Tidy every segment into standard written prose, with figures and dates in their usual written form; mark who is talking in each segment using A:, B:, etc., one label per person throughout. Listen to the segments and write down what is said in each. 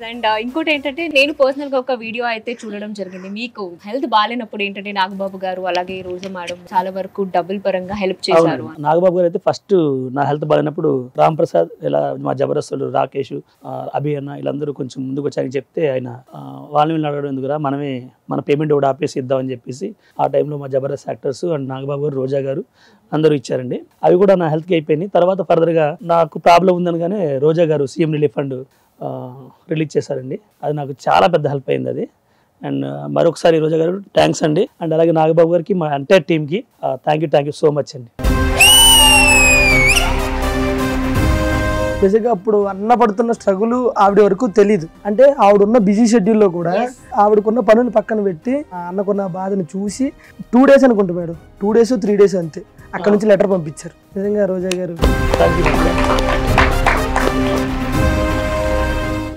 A: And ఇంకోటి ఏంటంటే నేను పర్సనల్ గా ఒక వీడియో అయితే చూడడం జరిగింది. మీకు హెల్త్ బాగాలేనప్పుడు ఏంటంటే నాగబాబు గారు అలాగే రోజా మేడం చాలా వరకు డబ్బుల పరంగా హెల్ప్ చేశారు.
B: నాగబాబు గారు అయితే ఫస్ట్ నా హెల్త్ బాగాలేనప్పుడు రామ్ ప్రసాద్ ఇలా మా జబర్దస్తులు రాకేష్ అభి అన్న వీళ్ళందరూ కొంచెం ముందుకు వచ్చారని చెప్తే ఆయన వాళ్ళని అడగడం ఎందుకురా మనమే మన పేమెంట్ కూడా ఆపేసి ఇద్దామని చెప్పేసి ఆ టైంలో మా జబర్దస్త్ యాక్టర్స్ అండ్ నాగబాబు గారు రోజా గారు అందరూ ఇచ్చారండి. అవి కూడా నా హెల్త్కి అయిపోయినాయి. తర్వాత ఫర్దర్గా నాకు ప్రాబ్లం ఉందనగానే రోజా గారు సీఎం రిలీఫ్ ఫండ్ రిలీజ్ చేశారండి. అది నాకు చాలా పెద్ద హెల్ప్ అయింది అది. అండ్ మరొకసారి రోజా గారు థ్యాంక్స్ అండి. అండ్ అలాగే నాగబాబు గారికి మా ఎంటైర్ టీమ్కి థ్యాంక్ యూ సో మచ్ అండి.
C: బేసిక్గా అప్పుడు అన్న పడుతున్న స్ట్రగుల్ ఆవిడ వరకు తెలియదు. అంటే ఆవిడున్న బిజీ షెడ్యూల్లో కూడా ఆవిడకున్న పనులు పక్కన పెట్టి అన్నకున్న బాధను చూసి 2 days అనుకుంటా మేడం, 2 days 3 days అంతే అక్కడ నుంచి లెటర్ పంపించారు. నిజంగా రోజా గారు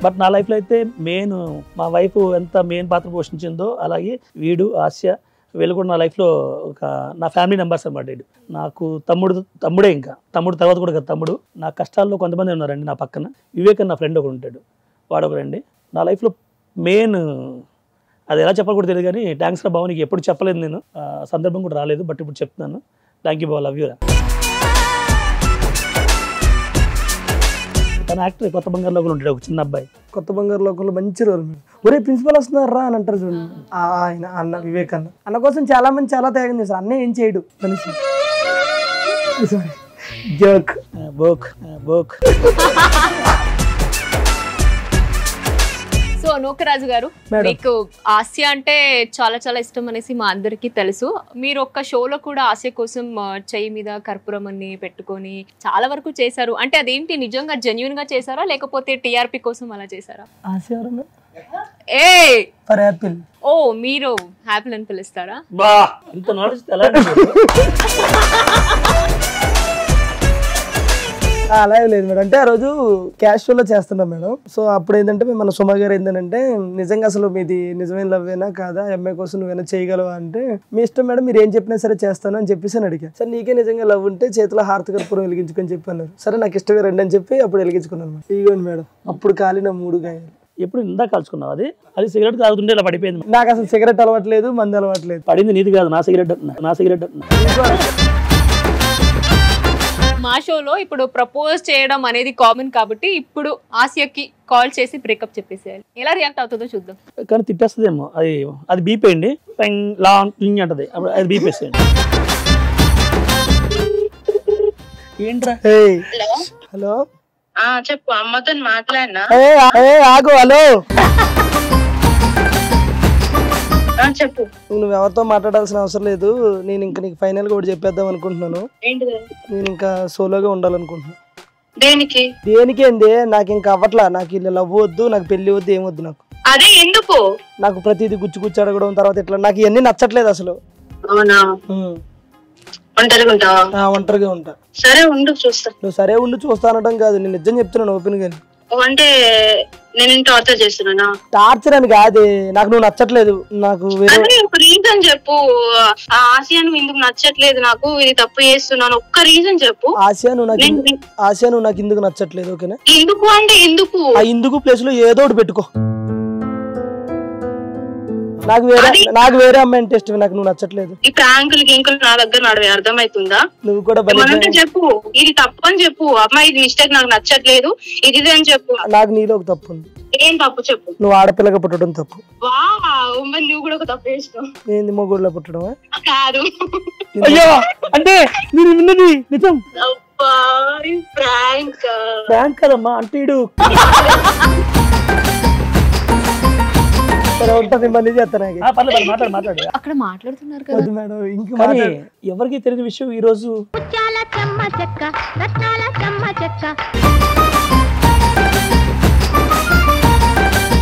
B: బట్ నా లైఫ్లో అయితే మెయిన్ మా వైఫ్ ఎంత మెయిన్ పాత్ర పోషించిందో అలాగే వీడు ఆస్య వీళ్ళు కూడా నా లైఫ్లో ఒక నా ఫ్యామిలీ మెంబర్స్ అనమాట. వీడు నాకు తమ్ముడే, ఇంకా తమ్ముడు తర్వాత కూడా కదా తమ్ముడు. నా కష్టాల్లో కొంతమంది ఉన్నారండి నా పక్కన. వివేక్ నా ఫ్రెండ్ ఒకడు ఉంటాడు, వాడు ఒకరండి నా లైఫ్లో మెయిన్. అది ఎలా చెప్పాలి కూడా తెలియదు కానీ థ్యాంక్స్ రా బాబు, నీకు ఎప్పుడు చెప్పలేదు నేను, సందర్భం కూడా రాలేదు, బట్ ఇప్పుడు చెప్తున్నాను. Thank you Babu, love you రా. తన యాక్టర్ కొత్త బంగారు లోకంలో ఉంటాడు ఒక చిన్న అబ్బాయి.
C: కొత్త బంగారు లోకంలో మంచి రోల్ మీరు. ఒరే ప్రిన్సిపల్ వస్తున్నారు రా అని అంటారు చూడండి, ఆయన అన్న వివేక్ అన్న కోసం చాలా మంది చాలా త్యాగం చేస్తారు. అన్న ఏం చేయడు మనిషి. సారీ జోక్ బోక్.
A: సో నూకరాజు గారు, మీకు ఆస్య అంటే చాలా చాలా ఇష్టం అనేసి మా అందరికీ తెలుసు. మీరు ఒక్క షోలో కూడా ఆస్య కోసం చెయ్యి మీద కర్పూరం అని పెట్టుకొని చాలా వరకు చేశారు. అంటే అదేంటి నిజంగా జెన్యూన్ గా చేశారా లేకపోతే టీఆర్పీ కోసం అలా చేశారా?
C: ఆస్య ఎవరన్నా?
A: For Apple. ఓ మీరు యాపిల్ అని పిలుస్తారా?
C: అలాగే లేదు మేడం. అంటే ఆ రోజు క్యాషువల్లో చేస్తున్నాం మేడం. సో అప్పుడు ఏంటంటే మన సుమ గారు ఏంటంటే నిజంగా అసలు మీది నిజమైన లవ్వేనా కాదా, అమ్మాయి కోసం నువ్వేనా చేయగలవా అంటే మీ ఇష్టం మేడం, మీరు ఏం చెప్పినా సరే చేస్తాను అని చెప్పేసి అని అడిగా. సరే నీకే నిజంగా లవ్ ఉంటే చేతిలో హారతి కర్పూరం వెలిగించుకొని చెప్పి అన్నారు. సరే నాకు ఇష్టమే రండి అని చెప్పి అప్పుడు వెలిగించుకున్నాను. ఇదిగోండి మేడం, అప్పుడు కాలిన 3 గాయాలు.
B: ఎప్పుడు ఇందా కాల్చుకున్నావు? అది సిగరెట్ తాగుతుంటే ఇలా పడిపోయింది.
C: నాకు అసలు సిగరెట్ అలవాట్లేదు, మంది అలవాట్లేదు.
B: పడింది నీది కాదు, నా సిగరెట్.
A: మా షోలో ఇప్పుడు ప్రపోజ్ చేయడం అనేది కామన్ కాబట్టి ఇప్పుడు ఆసియాకి కాల్ చేసి బ్రేకప్ చెప్పేసేయాలి. ఎలా రియాక్ట్ అవుతుందో చూద్దాం.
B: కానీ తిప్పేస్తుందేమో, అది బీపేయండి లాంగ్ అంటది, అది బీపేసేయండి. ఏంట్రా?
C: హలో
D: చెప్పు, అమ్మతో మాట్లాడినా?
C: ఆగు. హలో
D: చెప్పు.
C: నువ్వు ఎవరితో మాట్లాడాల్సిన అవసరం లేదు. నేను ఇంకా నీకు ఫైనల్ గా ఒకటి చెప్పేద్దాం అనుకుంటున్నాను. నేను ఇంకా సోలోగా ఉండాలనుకుంటున్నాను. దేనికి అండి? నాకు ఇంకా అవ్వట్లా. నాకు ఇలా లవ్ వద్దు, నాకు పెళ్లి వద్దు, ఏమొద్దు నాకు.
D: అదే ఎందుకు?
C: నాకు ప్రతిదీ గుచ్చి అడగడం, తర్వాత ఇట్లా నాకు ఇవన్నీ నచ్చట్లేదు అసలు. ఒంటరిగా ఉంటా.
D: సరే ఉండు చూస్తా.
C: నువ్వు సరే ఉండు చూస్తా అనడం కాదు, నేను నిజం చెప్తున్నాను ఓపెన్ గా.
D: అంటే నేను టార్చర్ చేస్తున్నా?
C: టార్చర్ అని కాదు, నాకు నువ్వు నచ్చట్లేదు. నాకు
D: రీజన్ చెప్పు. ఆసియా నువ్వు ఎందుకు నచ్చట్లేదు, నాకు ఇది తప్పు చేస్తున్నాను, ఒక్క రీజన్ చెప్పు.
C: ఆసియా నువ్వు నాకు ఎందుకు నచ్చట్లేదు? ఓకేనా?
D: ఎందుకు అంటే ఎందుకు?
C: ఆ ఎందుకు ప్లేస్ లో ఏదో ఒకటి పెట్టుకో. నాకు వేరే అమ్మాయి అంటే ఇష్టం, నాకు నువ్వు నచ్చట్లేదు.
D: ఈ ప్రాంకులు గింకులు నా దగ్గర నడవే, అర్థమవుతుందా?
C: నువ్వు కూడా
D: చెప్పు, ఇది తప్పు అని చెప్పు. అమ్మాయి ఇది మిస్టేక్, నాకు నచ్చట్లేదు, ఇది అని చెప్పు.
C: నాకు నీలో ఒక తప్పు ఉంది.
D: ఏం తప్పు చెప్పు.
C: నువ్వు ఆడపిల్లగా పుట్టడం తప్పు.
D: నువ్వు కూడా ఒక తప్పు చేసినావు.
C: ఏంది మొగుడులో పుట్టడం?
D: కాదు.
B: అయ్యో అంటే మీరు విన్నది నిజం.
C: ప్రాంక్ కదమ్మా. అంటే
A: అక్కడ మాట్లాడుతున్నారు కదా
C: మేడం. ఇంకా
B: ఎవరికి తెలియని విషయం ఈ రోజు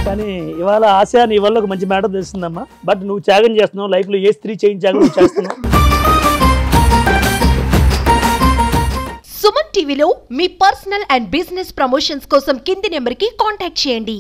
B: కానీ ఇవాళ ఆశ నీ వల్ల ఒక మంచి మ్యాటర్ తెలుస్తుందమ్మా. బట్ నువ్వు త్యాగం చేస్తున్నావు, లైఫ్ లో ఏ స్త్రీ చేయించి త్యాగం చేస్తున్నావు.
E: సుమన్ టీవీలో మీ పర్సనల్ అండ్ బిజినెస్ ప్రమోషన్స్ కోసం కింది నెంబర్కి కాంటాక్ట్ చేయండి.